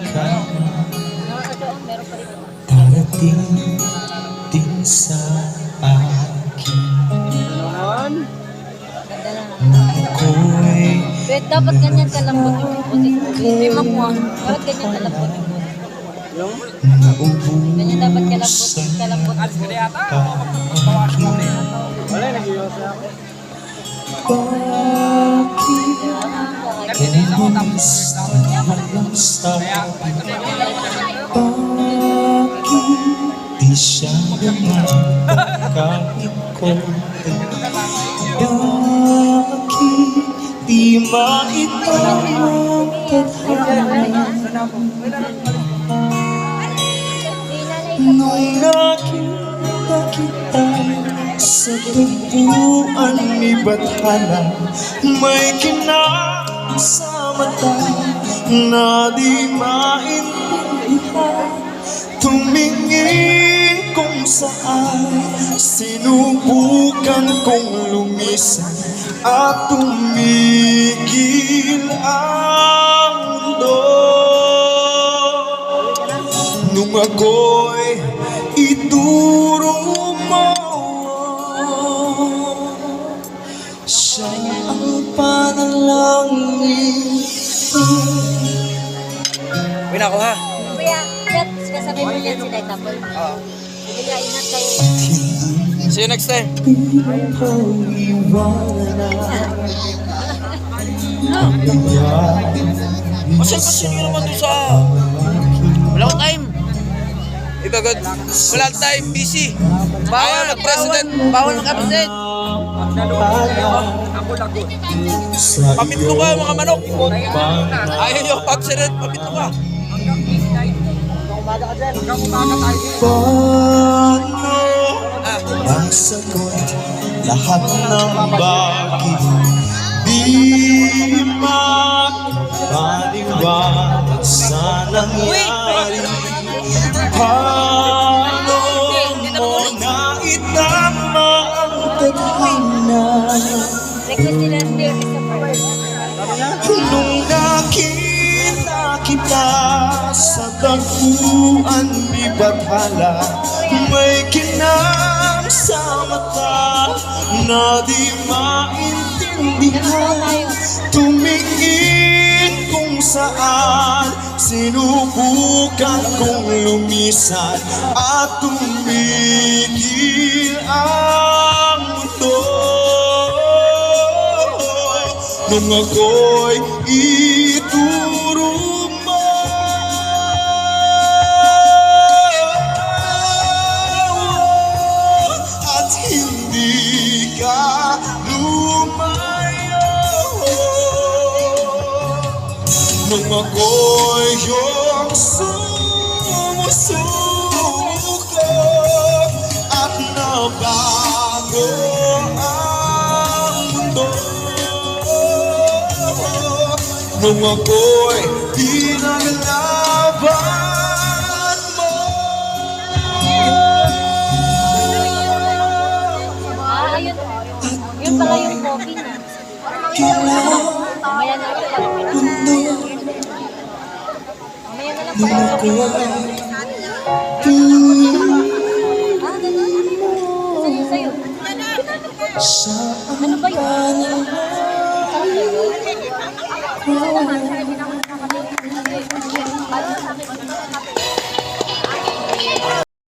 ka darating din sa akin. Ako'y Bet, dapat ganyan kalambot yung putik mo. Hindi makuha. Dapat ganyan kalambot yung putik. Ganyan dapat kalambot. Wala, nag-iwas na ako. Bakit di siya naman kahit konti? Bakit di maitawang tadhana? Nung nakita kita sa tubuan ni Bathala, may kinang sa mata na di maintindihan. Tumingin kung saan, sinubukan kong lumisan at tumigil ang mundo. Nung ako'y ituro mo, siya ang panalangin ko. Uwi na ako ha. Kuya, chat, kasabi mo yan si Daitapol. Oo. Sige ka, ingat kayo. See you next time. Pasal-pasal nyo naman doon sa... Wala akong time. Ito good. Wala akong time. Busy. Bawal mag-president. Bawal mag-absent. Pamintlo ka mga manok. Ayaw nyo pag-president. Pamintlo ka. Paano ang sagot lahat ng bagay di makapaniwala sa nangyari? Paano mo naitama ang tadhana Request nila dear Christopher. nung nakita kita sa tagpuan ni Bathala? May kinang sa mata na di maintindihan. Tumingin kung saan, sinubukan kong lumisan at tumigil ang mundo. Nung ako'y ituro mo, at hindi ka lumayo. Nung ako'y iyong sumusuko at nabago ang mundo. Nung ako'y pinaglaban mo. Ah, yun. Yun pala yung coffee na. Mamaya na lang pala. Mamaya na lang pala yung coffee na. Sa'yo. Ano ba yun?